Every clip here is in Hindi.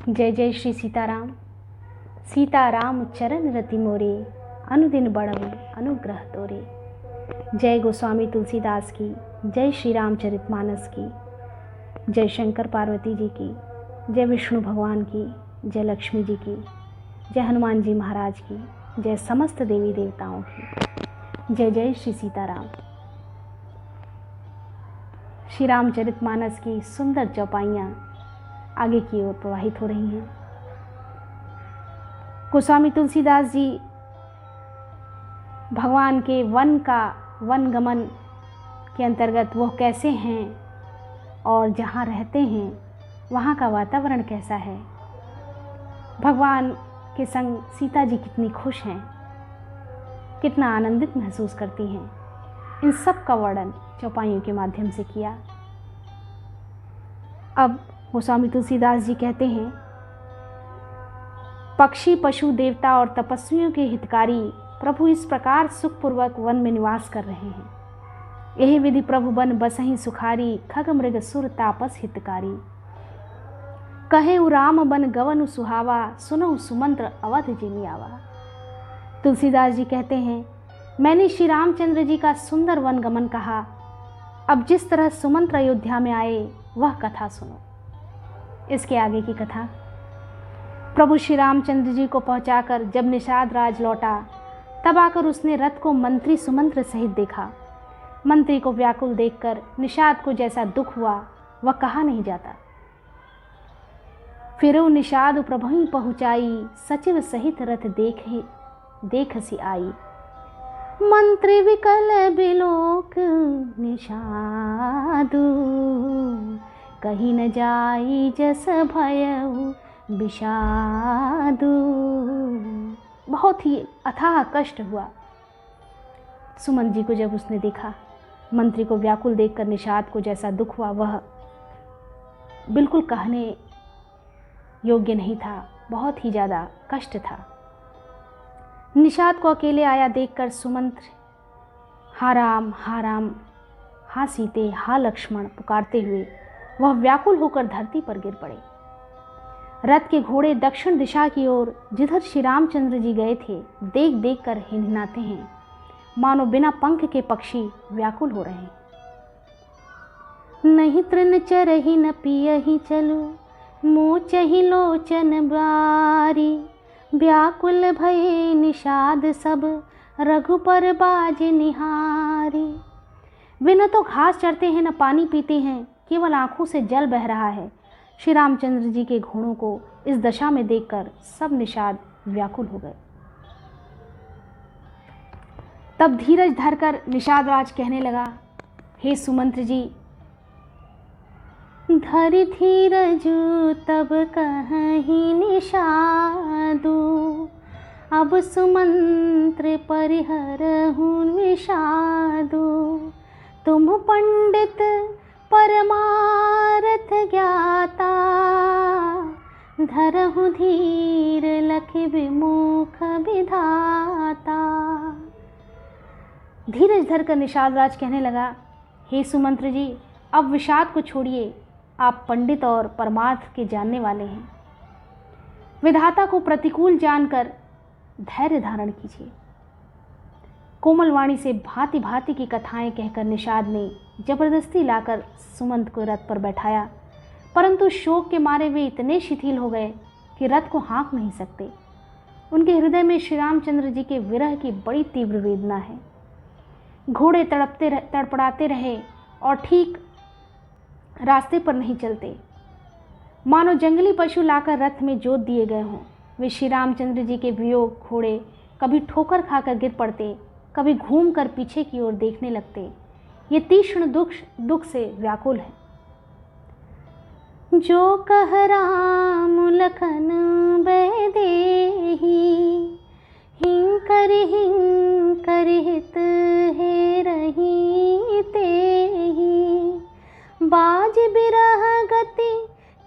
जय जय श्री सीताराम। सीताराम चरण रति मोरे, अनुदिन बढ़ऊ अनुग्रह तोरे। जय गोस्वामी तुलसीदास की, जय श्री रामचरितमानस की, जय शंकर पार्वती जी की, जय विष्णु भगवान की, जय लक्ष्मी जी की, जय हनुमान जी महाराज की, जय समस्त देवी देवताओं की। जय जय श्री सीताराम। श्री रामचरितमानस की सुंदर चौपाइयाँ आगे की ओर प्रवाहित हो रही हैं। गोस्वामी तुलसीदास जी भगवान के वन गमन के अंतर्गत वह कैसे हैं और जहाँ रहते हैं वहाँ का वातावरण कैसा है, भगवान के संग सीता जी कितनी खुश हैं, कितना आनंदित महसूस करती हैं, इन सब का वर्णन चौपाइयों के माध्यम से किया। अब गोस्वामी तुलसीदास जी कहते हैं, पक्षी पशु देवता और तपस्वियों के हितकारी प्रभु इस प्रकार सुखपूर्वक वन में निवास कर रहे हैं। यही विधि प्रभु बन बसहि सुखारी, खग मृग सुर तापस हितकारी। कहे उ राम बन गवनु सुहावा, सुनहु सुमंत्र अवध जिमि आवा। तुलसीदास जी कहते हैं, मैंने श्री रामचंद्र जी का सुंदर वन गमन कहा, अब जिस तरह सुमंत्र अयोध्या में आए वह कथा सुनो। इसके आगे की कथा। प्रभु श्री रामचंद्र जी को पहुंचाकर जब निषाद राज लौटा, तब आकर उसने रथ को मंत्री सुमंत्र सहित देखा। मंत्री को व्याकुल देखकर निषाद को जैसा दुख हुआ वह कहा नहीं जाता। फिर वो निषाद प्रभु पहुँचाई, सचिव सहित रथ देख सी आई। मंत्री विकल बिलोक निषादु, कहीं न जाई जस भयउ विषादु। बहुत ही अथाह कष्ट हुआ सुमंत जी को जब उसने देखा। मंत्री को व्याकुल देखकर निषाद को जैसा दुख हुआ वह बिल्कुल कहने योग्य नहीं था, बहुत ही ज़्यादा कष्ट था। निषाद को अकेले आया देखकर सुमंत्र हा राम, हा सीते, हा लक्ष्मण पुकारते हुए वह व्याकुल होकर धरती पर गिर पड़े। रथ के घोड़े दक्षिण दिशा की ओर जिधर श्री रामचंद्र जी गए थे देख देख कर हिनहिनाते हैं, मानो बिना पंख के पक्षी व्याकुल हो रहे हैं। नहीं तृण चरहि न पियहि चलु, मोचहि लोचन बारी। व्याकुल भये निषाद सब, रघुपर बाज निहारी। वे न तो घास चरते हैं न पानी पीते हैं, केवल आंखों से जल बह रहा है। श्री रामचंद्र जी के घोड़ों को इस दशा में देखकर सब निषाद व्याकुल हो गए। तब धीरज धरकर निषाद राज कहने लगा, हे सुमंत्र जी, धरि धीरजु तब कहि निषादु। अब सुमंत्र परिहरहु विषादु। तुम पंडित परमारथ ज्ञाता, धरहु धीर लखि विमुख विधाता। धीरज धरकर निषाद राज कहने लगा, हे सुमंत्र जी, अब विषाद को छोड़िए, आप पंडित और परमार्थ के जानने वाले हैं। विधाता को प्रतिकूल जानकर धैर्य धारण कीजिए। कोमल वाणी से भांति भांति की कथाएं कहकर निषाद ने जबरदस्ती लाकर सुमंत को रथ पर बैठाया, परंतु शोक के मारे वे इतने शिथिल हो गए कि रथ को हाँक नहीं सकते। उनके हृदय में श्री रामचंद्र जी के विरह की बड़ी तीव्र वेदना है। घोड़े तड़पड़ाते रहे और ठीक रास्ते पर नहीं चलते, मानो जंगली पशु लाकर रथ में जोत दिए गए हों। वे श्री रामचंद्र जी के वियोग घोड़े कभी ठोकर खाकर गिर पड़ते, कभी घूमकर पीछे की ओर देखने लगते। ये तीक्ष्ण दुख से व्याकुल है। जो कह राम लखन बैदेही, हिंकर हित हे रही तेही। बाज बिरह गति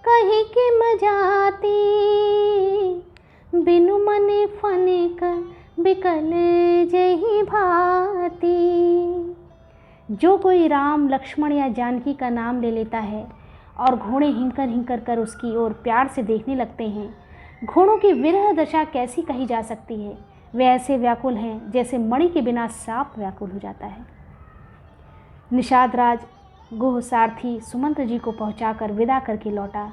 कही किम जाती, बिनु मने फनिक बिकल जही भांति। जो कोई राम लक्ष्मण या जानकी का नाम ले लेता है और घोड़े हिंकर हिंकर कर उसकी ओर प्यार से देखने लगते हैं। घोड़ों की विरह दशा कैसी कही जा सकती है। वे ऐसे व्याकुल हैं जैसे मणि के बिना सांप व्याकुल हो जाता है। निषाद राज गुह सारथी सुमंत्र जी को पहुंचाकर विदा करके लौटा।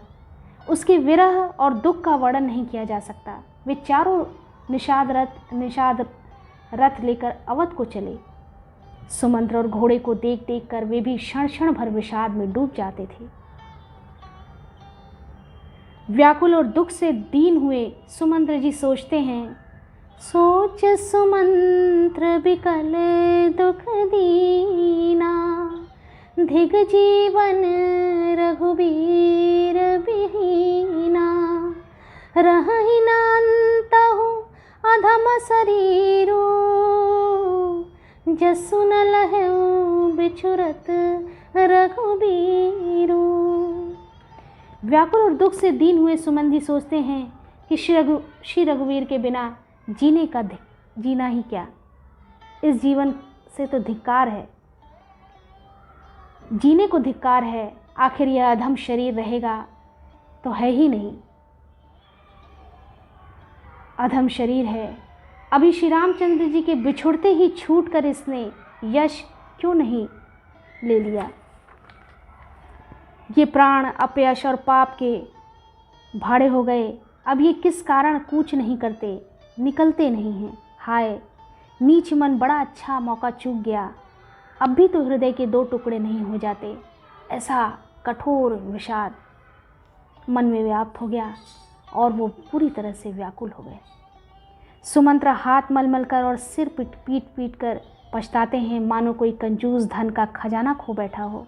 उसके विरह और दुख का वर्णन नहीं किया जा सकता। वे चारों निषाद रथ लेकर अवध को चले। सुमंत्र और घोड़े को देख देख कर वे भी क्षण क्षण भर विषाद में डूब जाते थे। व्याकुल और दुख से दीन हुए सुमंत्र जी सोचते हैं, सोच सुमंत्र बिकल दुख दीना, धिग जीवन रघुबीर बिहीना, रहि नान्तहु अधम शरीरो, जसु न लहु बिछुरत रघुबीरो। व्याकुल और दुख से दीन हुए सुमंत्र जी सोचते हैं कि श्री रघुवीर के बिना जीना ही क्या, इस जीवन से तो धिक्कार है, जीने को धिक्कार है। आखिर यह अधम शरीर रहेगा तो है ही नहीं, अधम शरीर है। अभी श्री रामचंद्र जी के बिछुड़ते ही छूट कर इसने यश क्यों नहीं ले लिया। ये प्राण अपयश और पाप के भाड़े हो गए। अब ये किस कारण कूच नहीं करते, निकलते नहीं हैं। हाय नीच मन, बड़ा अच्छा मौका चूक गया। अब भी तो हृदय के दो टुकड़े नहीं हो जाते। ऐसा कठोर विषाद मन में व्याप्त हो गया और वो पूरी तरह से व्याकुल हो गए। सुमंत्र हाथ मलमल कर और सिर पीट कर पछताते हैं, मानो कोई कंजूस धन का खजाना खो बैठा हो।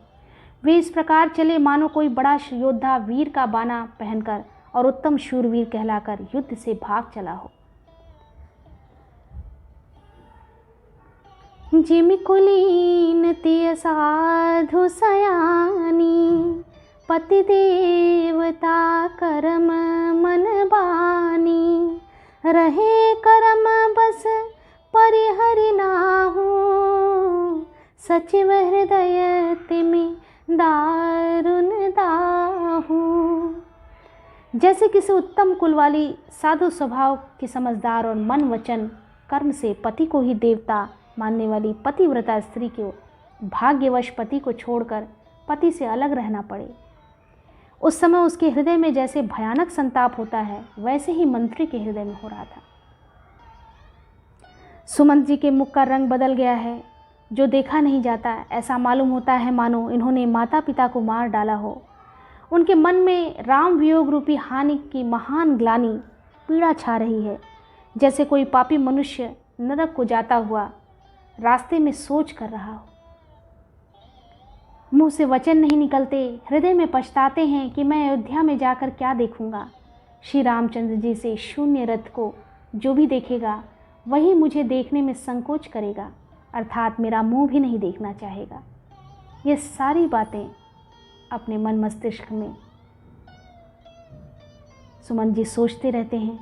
वे इस प्रकार चले मानो कोई बड़ा योद्धा वीर का बाना पहनकर और उत्तम शूरवीर कहलाकर युद्ध से भाग चला हो। जिम कुलीन तिय साधु सयानी, पति देवता करम मन बानी, रहे करम बस परिहरि नाहु, सचिव हृदय तिमि दारुण दाहु। जैसे किसी उत्तम कुल वाली साधु स्वभाव की समझदार और मन वचन कर्म से पति को ही देवता मानने वाली पतिव्रता स्त्री को भाग्यवश पति को छोड़कर पति से अलग रहना पड़े, उस समय उसके हृदय में जैसे भयानक संताप होता है, वैसे ही मंत्री के हृदय में हो रहा था। सुमंत जी के मुख का रंग बदल गया है, जो देखा नहीं जाता। ऐसा मालूम होता है मानो इन्होंने माता पिता को मार डाला हो। उनके मन में राम वियोग रूपी हानि की महान ग्लानि पीड़ा छा रही है, जैसे कोई पापी मनुष्य नरक को जाता हुआ रास्ते में सोच कर रहा हो। मुंह से वचन नहीं निकलते, हृदय में पछताते हैं कि मैं अयोध्या में जाकर क्या देखूंगा। श्री रामचंद्र जी से शून्य रथ को जो भी देखेगा वही मुझे देखने में संकोच करेगा, अर्थात मेरा मुंह भी नहीं देखना चाहेगा। ये सारी बातें अपने मन मस्तिष्क में सुमंत जी सोचते रहते हैं।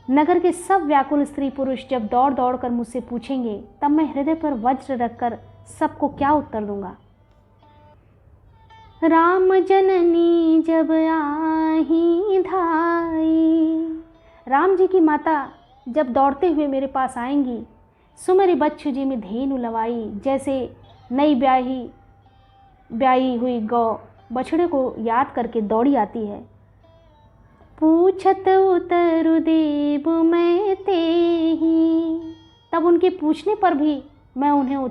नगर के सब व्याकुल स्त्री पुरुष जब दौड़ दौड़ कर मुझसे पूछेंगे, तब मैं हृदय पर वज्र रखकर सबको क्या उत्तर दूंगा। राम जननी जब आही धाई, राम जी की माता जब दौड़ते हुए मेरे पास आएंगी, सुमरि बच्छु जी में धेनु लवाई, जैसे नई ब्याही हुई गौ बछड़े को याद करके दौड़ी आती है। पूछत उतरु देव मैं तेहि, तब उनके पूछने पर भी मैं उन्हें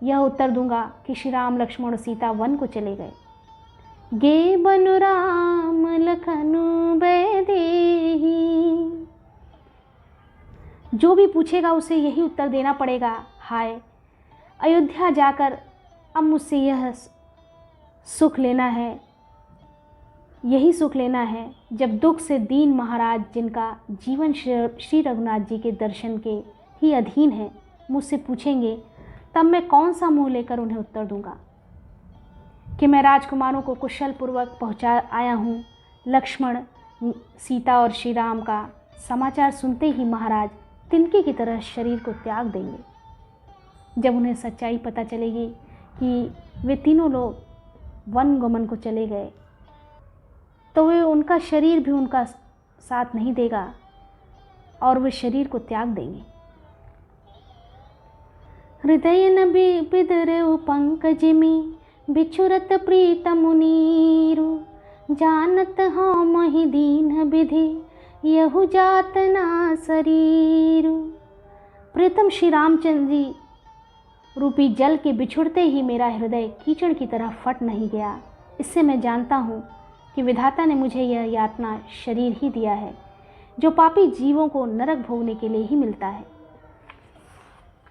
यह उत्तर दूंगा कि श्री राम लक्ष्मण और सीता वन को चले गए। गे बनु राम लखनु बैदेही, जो भी पूछेगा उसे यही उत्तर देना पड़ेगा। हाय अयोध्या जाकर अब मुझसे यह सुख लेना है, यही सुख लेना है जब दुख से दीन महाराज, जिनका जीवन श्री रघुनाथ जी के दर्शन के ही अधीन है, मुझसे पूछेंगे, तब मैं कौन सा मुंह लेकर उन्हें उत्तर दूंगा कि मैं राजकुमारों को कुशल पूर्वक पहुंचा आया हूँ। लक्ष्मण सीता और श्री राम का समाचार सुनते ही महाराज तिनके की तरह शरीर को त्याग देंगे। जब उन्हें सच्चाई पता चलेगी कि वे तीनों लोग वन गमन को चले गए तो वे उनका शरीर भी उनका साथ नहीं देगा और वे शरीर को त्याग देंगे। हृदय न बिदरऊ पंकजिमी बिछुरत प्रीतम नीरु जानत हाँ मही दीन विधि यहु जात ना शरीरु। प्रीतम श्री रामचंद्र जी रूपी जल के बिछुड़ते ही मेरा हृदय कीचड़ की तरह फट नहीं गया। इससे मैं जानता हूँ कि विधाता ने मुझे यह यातना शरीर ही दिया है जो पापी जीवों को नरक भोगने के लिए ही मिलता है।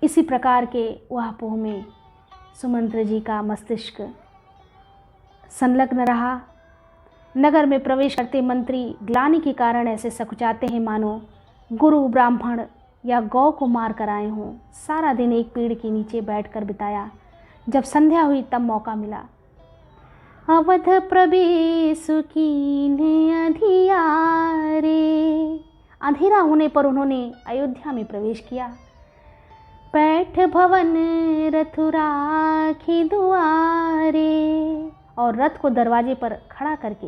इसी प्रकार के वह पोह में सुमंत्र जी का मस्तिष्क संलग्न रहा। नगर में प्रवेश करते मंत्री ग्लानि के कारण ऐसे सकुचाते हैं मानो गुरु ब्राह्मण या गौ को मार कर आए हों। सारा दिन एक पेड़ के नीचे बैठकर बिताया। जब संध्या हुई तब मौका मिला। अवध प्रवेश कीन्हे अधियारे, अंधेरा होने पर उन्होंने अयोध्या में प्रवेश किया। पैठ भवन रथ राखी दुआरे, और रथ को दरवाजे पर खड़ा करके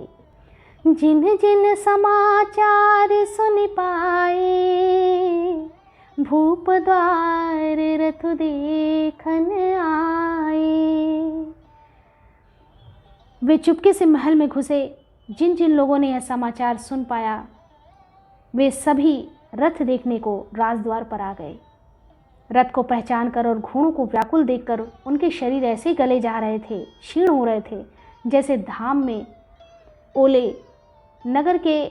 जिन जिन समाचार सुन पाए भूप द्वार रथ देखन आए। वे चुपके से महल में घुसे। जिन जिन लोगों ने यह समाचार सुन पाया वे सभी रथ देखने को राजद्वार पर आ गए। रथ को पहचान कर और घोड़ों को व्याकुल देखकर उनके शरीर ऐसे गले जा रहे थे, क्षीण हो रहे थे, जैसे धाम में ओले। नगर के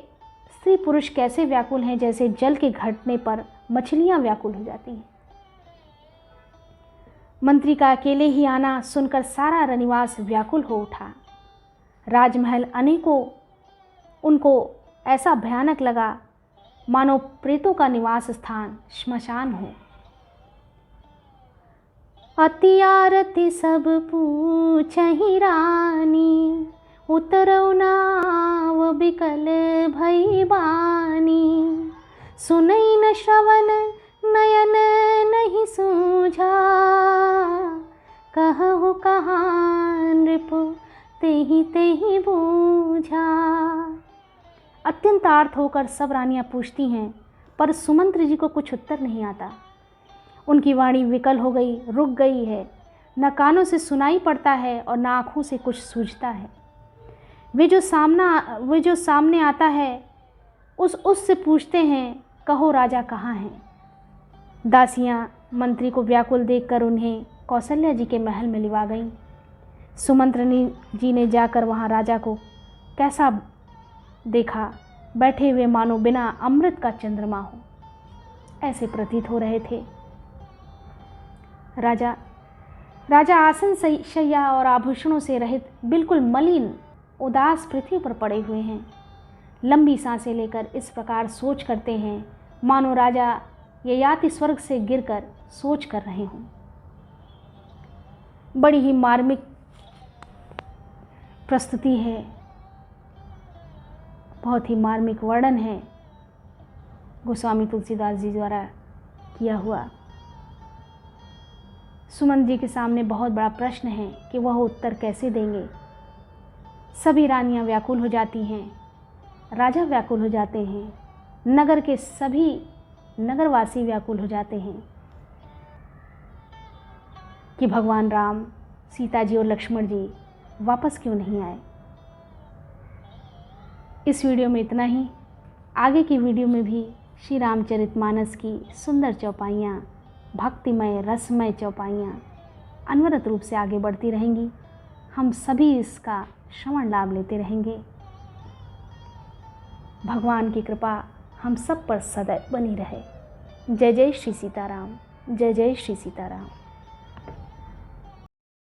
स्त्री पुरुष कैसे व्याकुल हैं, जैसे जल के घटने पर मछलियां व्याकुल हो जाती हैं। मंत्री का अकेले ही आना सुनकर सारा रनिवास व्याकुल हो उठा। राजमहल अनेकों उनको ऐसा भयानक लगा मानो प्रेतों का निवास स्थान श्मशान हो। अति आरती सब पूछहि रानी उतरौ नाव बिकल भई बानी। सुनई न श्रवण नयन नहीं सूझा कहु कहाँ नृपु तेहि तेहि बूझा। अत्यंत आर्त होकर सब रानियां पूछती हैं पर सुमंत्र जी को कुछ उत्तर नहीं आता। उनकी वाणी विकल हो गई, रुक गई है। न कानों से सुनाई पड़ता है और न आँखों से कुछ सूझता है। वे जो सामने आता है उससे पूछते हैं कहो राजा कहाँ हैं। दासियाँ मंत्री को व्याकुल देखकर उन्हें कौशल्या जी के महल में लिवा गईं। सुमंत्र जी ने जाकर वहाँ राजा को कैसा देखा, बैठे हुए मानो बिना अमृत का चंद्रमा हो, ऐसे प्रतीत हो रहे थे। राजा आसन शैया और आभूषणों से रहित बिल्कुल मलिन उदास पृथ्वी पर पड़े हुए हैं। लंबी सांसें लेकर इस प्रकार सोच करते हैं मानो राजा ययाति स्वर्ग से गिरकर सोच कर रहे हों। बड़ी ही मार्मिक प्रस्तुति है, बहुत ही मार्मिक वर्णन है गोस्वामी तुलसीदास जी द्वारा किया हुआ। सुमंत जी के सामने बहुत बड़ा प्रश्न है कि वह उत्तर कैसे देंगे। सभी रानियां व्याकुल हो जाती हैं, राजा व्याकुल हो जाते हैं, नगर के सभी नगरवासी व्याकुल हो जाते हैं कि भगवान राम, सीता जी और लक्ष्मण जी वापस क्यों नहीं आए। इस वीडियो में इतना ही। आगे की वीडियो में भी श्री रामचरितमानस की सुंदर चौपाइयाँ, भक्तिमय रसमय चौपाइयाँ अनवरत रूप से आगे बढ़ती रहेंगी। हम सभी इसका श्रवण लाभ लेते रहेंगे। भगवान की कृपा हम सब पर सदैव बनी रहे। जय जय श्री सीताराम, जय जय श्री सीताराम।